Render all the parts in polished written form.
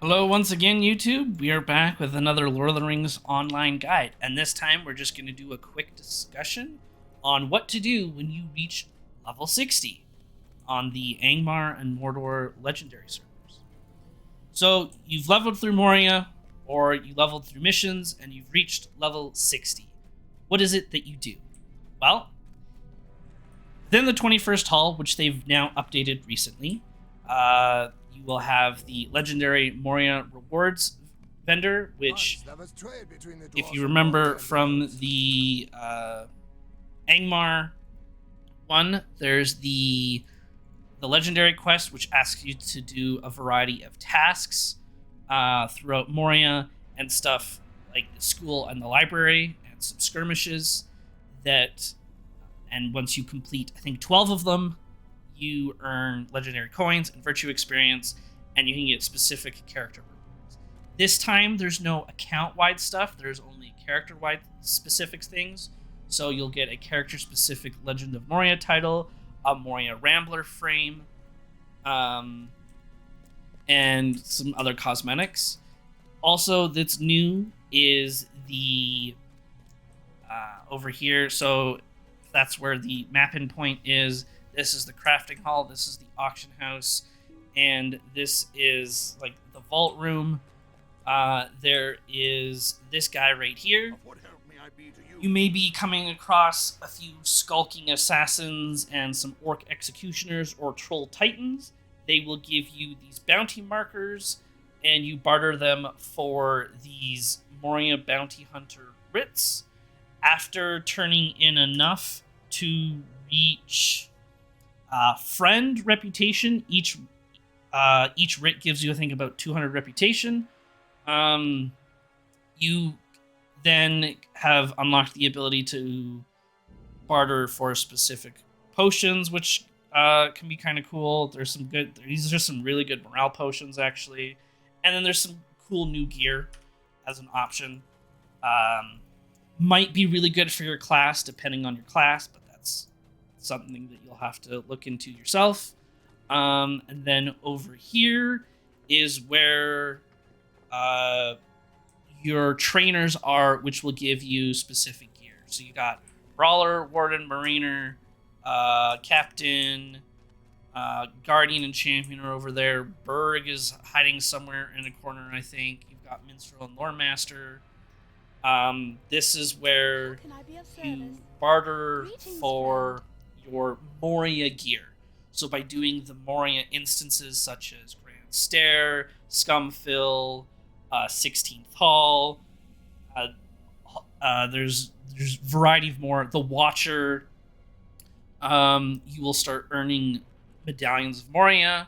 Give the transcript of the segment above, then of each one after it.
Hello once again, YouTube. We are back with another Lord of the Rings online guide, and this time we're just going to do a quick discussion on what to do when you reach level 60 on the Angmar and Mordor legendary servers. So you've leveled through Moria, or you leveled through missions, and you've reached level 60. What is it that you do? Well, then the 21st Hall, which they've now updated recently, you will have the legendary Moria rewards vendor, which, if you remember from the Angmar one, there's the legendary quest, which asks you to do a variety of tasks throughout Moria and stuff like the school and the library and some skirmishes that, and once you complete, I think, 12 of them, you earn legendary coins and virtue experience, and you can get specific character rewards. This time, there's no account-wide stuff. There's only character-wide specific things. So you'll get a character-specific Legend of Moria title, a Moria Rambler frame, and some other cosmetics. Also, that's new is the over here. So that's where the map-in point is. This is the crafting hall, this is the auction house, and this is like the vault room. There is this guy right here. You may be coming across a few skulking assassins and some orc executioners or troll titans. They will give you these bounty markers, and you barter them for these Moria bounty hunter writs. After turning in enough to reach friend reputation, each writ gives you, I think, about 200 reputation. You then have unlocked the ability to barter for specific potions, which can be kind of cool. There's some good. These are some really good morale potions, actually, and then there's some cool new gear as an option. Might be really good for your class, depending on your class, but that's something that you'll have to look into yourself. And then over here is where your trainers are, which will give you specific gear. So you got Brawler, Warden, Mariner, Captain, Guardian, and Champion are over there. Berg is hiding somewhere in a corner, I think. You've got Minstrel and Lore Master. This is where you barter for your Moria gear. So by doing the Moria instances such as Grand Stair, Scumfill, 16th Hall, there's variety of more. The Watcher, you will start earning medallions of Moria,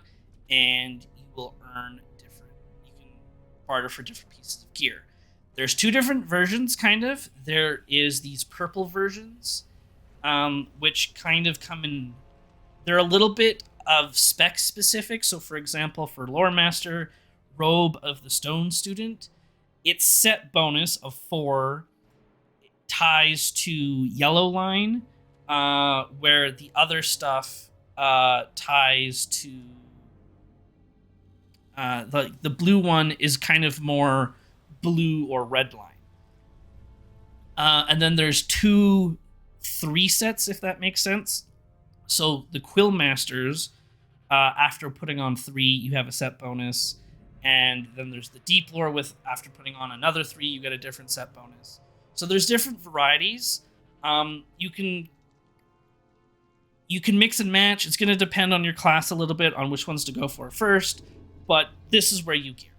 and you will earn different. You can barter for different pieces of gear. There's two different versions, kind of. There is these purple versions, which kind of come in. They're a little bit of spec specific. So, for example, for Lore Master, Robe of the Stone Student, its set bonus of 4 ties to Yellow Line, where the other stuff ties to the blue one is kind of more blue or red line. And then there's 2 3 sets, if that makes sense. So the Quill Masters, after putting on 3, you have a set bonus. And then there's the Deep Lore with, after putting on another 3, you get a different set bonus. So there's different varieties. You can mix and match. It's going to depend on your class a little bit on which ones to go for first. But this is where you gear.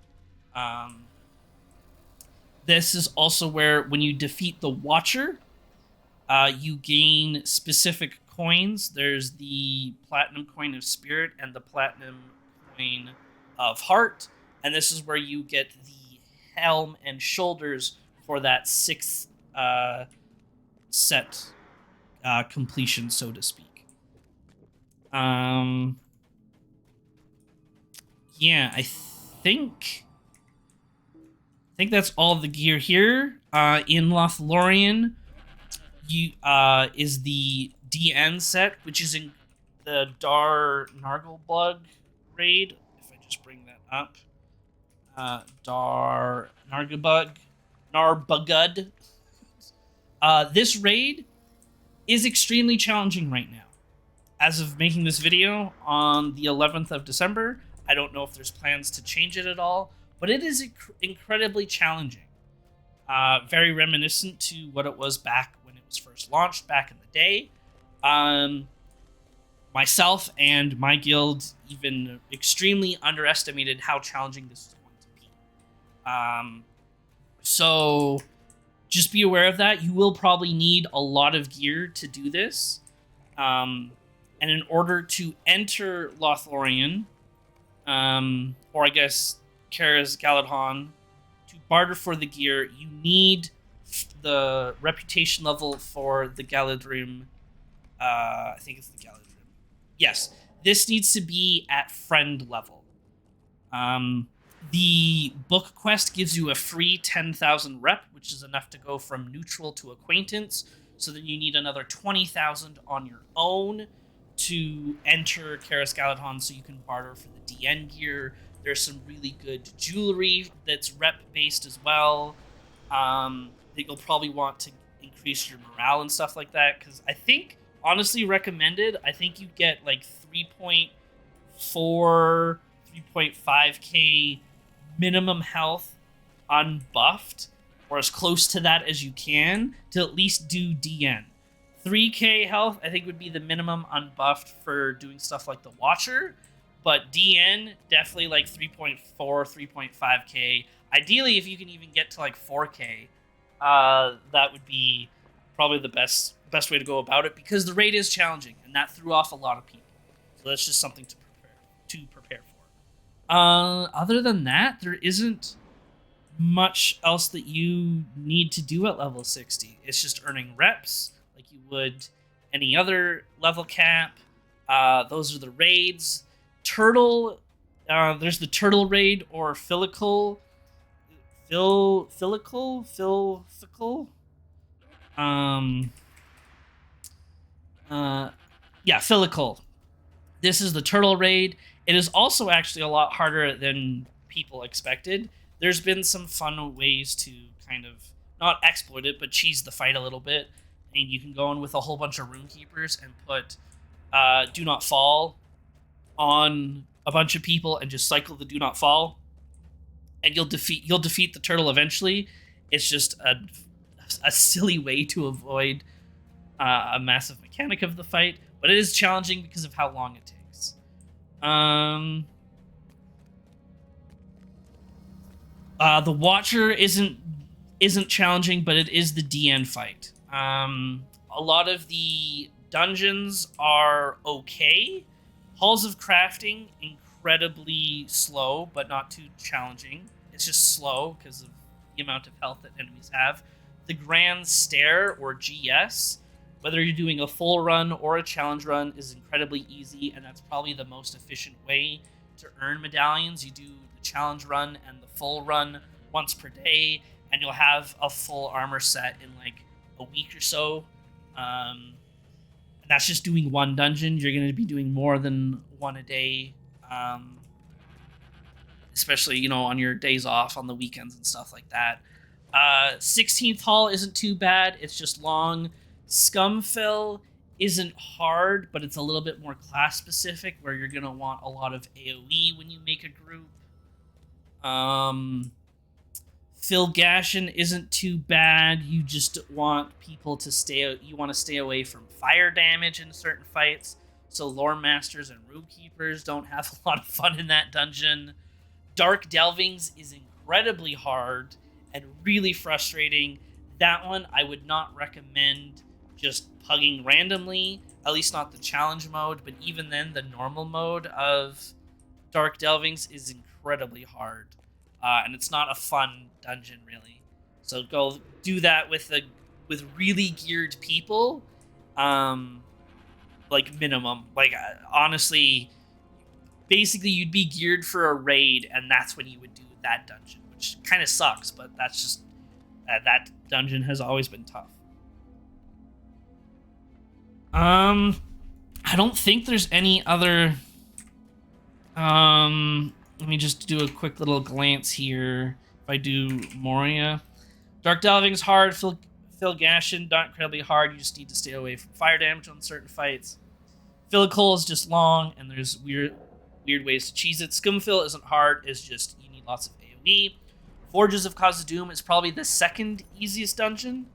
This is also where, when you defeat the Watcher, you gain specific coins. There's the Platinum Coin of Spirit and the Platinum Coin of Heart. And this is where you get the helm and shoulders for that 6th set completion, so to speak. Yeah, I think that's all the gear here. In Lothlorien, you is the DN set, which is in the Dar Narglebug raid. If I just bring that up, Narbugud. This raid is extremely challenging right now. As of making this video on the 11th of December, I don't know if there's plans to change it at all, but it is incredibly challenging. Very reminiscent to what it was back when it was first launched back in the day. Myself and my guild even extremely underestimated how challenging this was going to be. So just be aware of that. You will probably need a lot of gear to do this. And in order to enter Lothlorien, or I guess Karaz Galadhon, to barter for the gear, you need the reputation level for the Galadrim. I think it's the Galadrim. Yes, this needs to be at friend level. The book quest gives you a free 10,000 rep, which is enough to go from neutral to acquaintance. So then you need another 20,000 on your own to enter Karaz Galadhon so you can barter for the DN gear. There's some really good jewelry that's rep based as well, that you'll probably want to increase your morale and stuff like that. Because I think, honestly, recommended, I think you get like 3.4, 3.5k minimum health unbuffed, or as close to that as you can, to at least do DN. 3k health, I think, would be the minimum unbuffed for doing stuff like the Watcher, but DN, definitely like 3.4, 3.5k. Ideally, if you can even get to like 4k, that would be probably the best way to go about it, because the raid is challenging, and that threw off a lot of people. So that's just something to prepare for. Other than that, there isn't much else that you need to do at level 60. It's just earning reps like you would any other level cap. Those are the raids. Turtle, there's the Turtle raid or Filical. Filical? Yeah, Filical. This is the Turtle raid. It is also actually a lot harder than people expected. There's been some fun ways to kind of not exploit it, but cheese the fight a little bit. And you can go in with a whole bunch of Runekeepers and put Do Not Fall on a bunch of people and just cycle the Do Not Fall, and you'll defeat the turtle eventually. It's just a silly way to avoid a massive mechanic of the fight, but it is challenging because of how long it takes. The Watcher isn't challenging, but it is the DN fight. A lot of the dungeons are okay. Halls of Crafting, incredibly slow, but not too challenging. It's just slow because of the amount of health that enemies have. The Grand Stair, or GS, whether you're doing a full run or a challenge run, is incredibly easy, and that's probably the most efficient way to earn medallions. You do the challenge run and the full run once per day, and you'll have a full armor set in like a week or so. And that's just doing one dungeon. You're going to be doing more than one a day, especially, on your days off on the weekends and stuff like that. 16th Hall isn't too bad. It's just long. Scumfell isn't hard, but it's a little bit more class specific, where you're going to want a lot of AoE when you make a group. Filgashin isn't too bad. You just want people to you want to stay away from fire damage in certain fights, so Lore Masters and Runekeepers don't have a lot of fun in that dungeon. Dark Delvings is incredibly hard and really frustrating. That one I would not recommend just pugging randomly, at least not the challenge mode, but even then the normal mode of Dark Delvings is incredibly hard. And it's not a fun dungeon, really. So go do that with really geared people, like minimum. Like, honestly, basically you'd be geared for a raid, and that's when you would do that dungeon, which kind of sucks, but that's just that dungeon has always been tough. I don't think there's any other let me just do a quick little glance here. If I do Moria, Dark Delving's hard. Phil Gashin, not incredibly hard. You just need to stay away from fire damage on certain fights. Philicoal is just long, and there's weird ways to cheese it. Scumfill isn't hard. It's just you need lots of AoE. Forges of Khazad-dûm is probably the second easiest dungeon.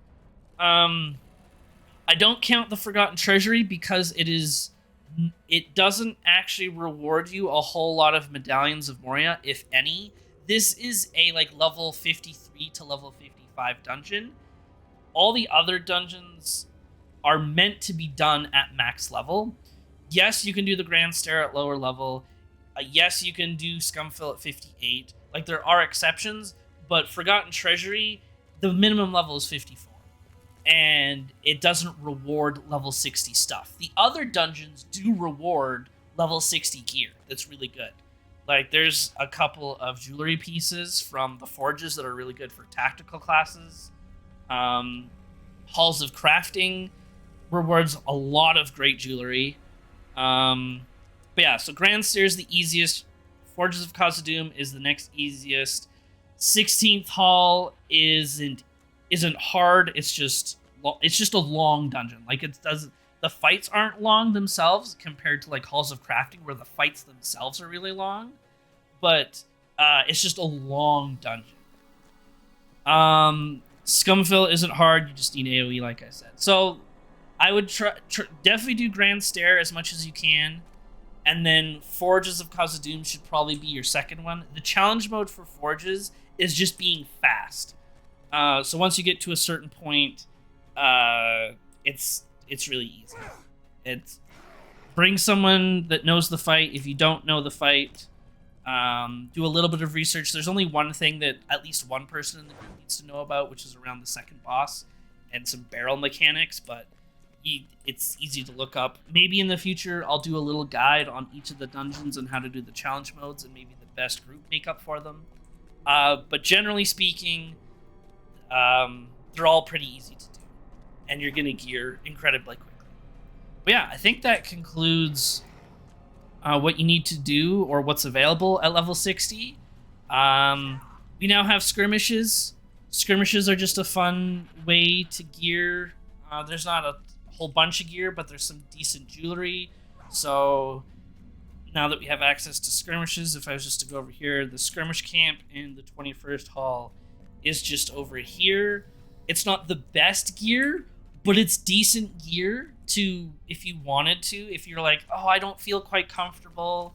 I don't count the Forgotten Treasury because it doesn't actually reward you a whole lot of medallions of Moria, if any. This is a like level 53 to level 55 dungeon. All the other dungeons are meant to be done at max level. Yes, you can do the Grand Stair at lower level. Yes, you can do Scumfill at 58. Like, there are exceptions, but Forgotten Treasury, the minimum level is 54. And it doesn't reward level 60 stuff. The other dungeons do reward level 60 gear. That's really good. Like, there's a couple of jewelry pieces from the forges that are really good for tactical classes. Halls of Crafting rewards a lot of great jewelry. But yeah, so Grand Stair is the easiest. Forges of Khazad-dûm is the next easiest. 16th Hall isn't hard. It's just a long dungeon. Like, the fights aren't long themselves compared to like Halls of Crafting, where the fights themselves are really long. But it's just a long dungeon. Scumfill isn't hard. You just need AoE, like I said. So I would definitely do Grand Stair as much as you can. And then Forges of Khazad-dûm should probably be your second one. The challenge mode for Forges is just being fast. So once you get to a certain point, it's really easy. It's bring someone that knows the fight. If you don't know the fight, do a little bit of research. There's only one thing that at least one person in the group needs to know about, which is around the second boss and some barrel mechanics, but it's easy to look up. Maybe in the future I'll do a little guide on each of the dungeons and how to do the challenge modes and maybe the best group makeup for them. But generally speaking, they're all pretty easy to do, and you're going to gear incredibly quickly. But yeah, I think that concludes what you need to do or what's available at level 60. We now have skirmishes. Skirmishes are just a fun way to gear. There's not a whole bunch of gear, but there's some decent jewelry. So now that we have access to skirmishes, if I was just to go over here, the skirmish camp in the 21st Hall is just over here. It's not the best gear, but it's decent gear to, if you wanted to, if you're like, oh, I don't feel quite comfortable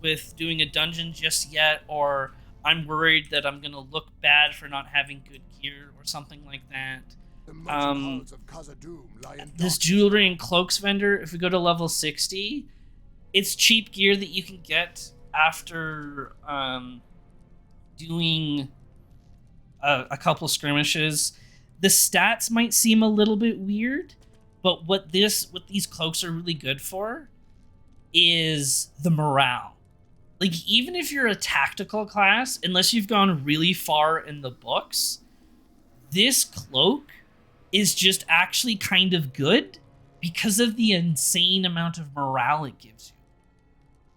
with doing a dungeon just yet, or I'm worried that I'm gonna look bad for not having good gear or something like that. This jewelry and cloaks vendor, if we go to level 60, it's cheap gear that you can get after doing a couple skirmishes. The stats might seem a little bit weird, but what these cloaks are really good for is the morale. Like, even if you're a tactical class, unless you've gone really far in the books, this cloak is just actually kind of good because of the insane amount of morale it gives you.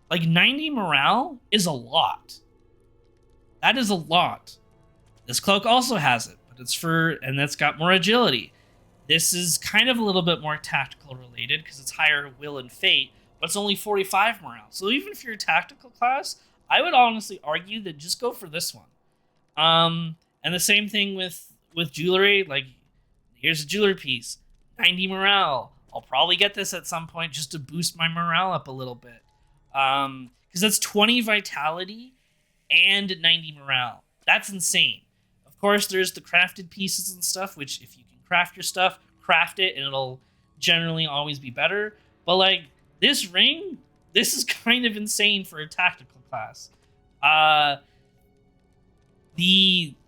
Like, 90 morale is a lot. That is a lot. This cloak also has it, but and that's got more agility. This is kind of a little bit more tactical related because it's higher will and fate, but it's only 45 morale. So even if you're a tactical class, I would honestly argue that just go for this one. And the same thing with jewelry. Like, here's a jewelry piece, 90 morale. I'll probably get this at some point just to boost my morale up a little bit. Because that's 20 vitality and 90 morale. That's insane. Of course, there's the crafted pieces and stuff, which if you can craft your stuff, craft it, and it'll generally always be better. But, like, this ring, this is kind of insane for a tactical class.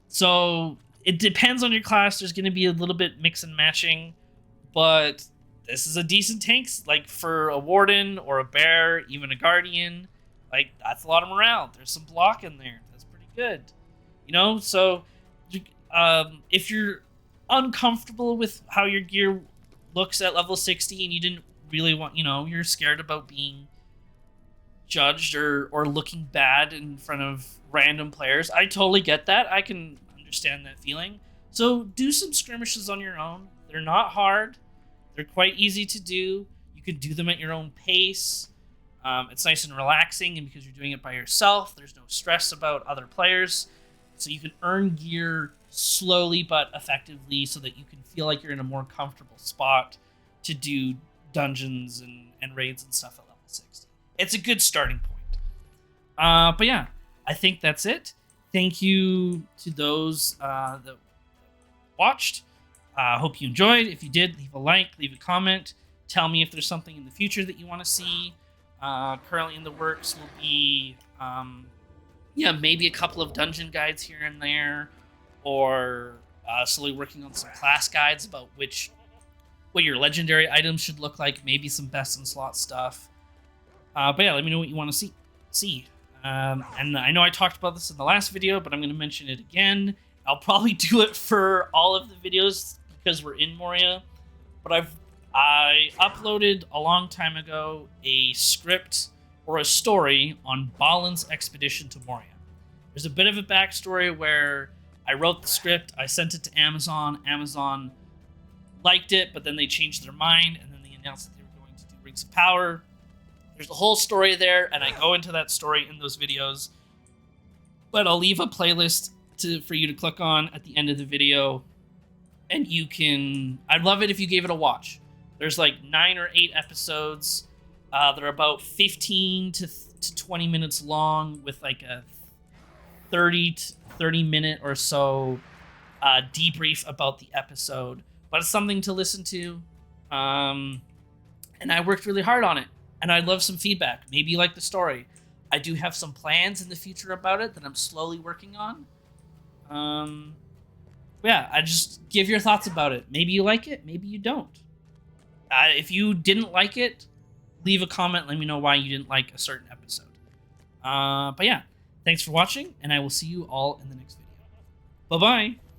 So it depends on your class. There's going to be a little bit mix and matching, but this is a decent tank. Like, for a warden or a bear, even a guardian, like, that's a lot of morale. There's some block in there. That's pretty good. You know, so if you're uncomfortable with how your gear looks at level 60 and you didn't really want, you're scared about being judged or looking bad in front of random players. I totally get that. I can understand that feeling. So do some skirmishes on your own. They're not hard. They're quite easy to do. You can do them at your own pace. It's nice and relaxing, and because you're doing it by yourself, there's no stress about other players. So you can earn gear slowly but effectively so that you can feel like you're in a more comfortable spot to do dungeons and raids and stuff at level 60. It's a good starting point. But yeah, I think that's it. Thank you to those that watched. Hope you enjoyed. If you did, leave a like, leave a comment. Tell me if there's something in the future that you want to see. Currently in the works will be, maybe a couple of dungeon guides here and there, or slowly working on some class guides about what your legendary items should look like. Maybe some best in slot stuff. But yeah, let me know what you want to see. And I know I talked about this in the last video, but I'm going to mention it again. I'll probably do it for all of the videos because we're in Moria. But I uploaded a long time ago a script or a story on Balin's expedition to Moria. There's a bit of a backstory where I wrote the script, I sent it to Amazon. Amazon liked it, but then they changed their mind, and then they announced that they were going to do Rings of Power. There's a whole story there, and I go into that story in those videos. But I'll leave a playlist for you to click on at the end of the video, and you can... I'd love it if you gave it a watch. There's like 9 or 8 episodes. They're about 15 to 20 minutes long with like a 30 minute or so debrief about the episode. But it's something to listen to. And I worked really hard on it. And I'd love some feedback. Maybe you like the story. I do have some plans in the future about it that I'm slowly working on. Yeah, I just give your thoughts about it. Maybe you like it, maybe you don't. If you didn't like it, leave a comment. Let me know why you didn't like a certain episode. But yeah, thanks for watching, and I will see you all in the next video. Bye-bye.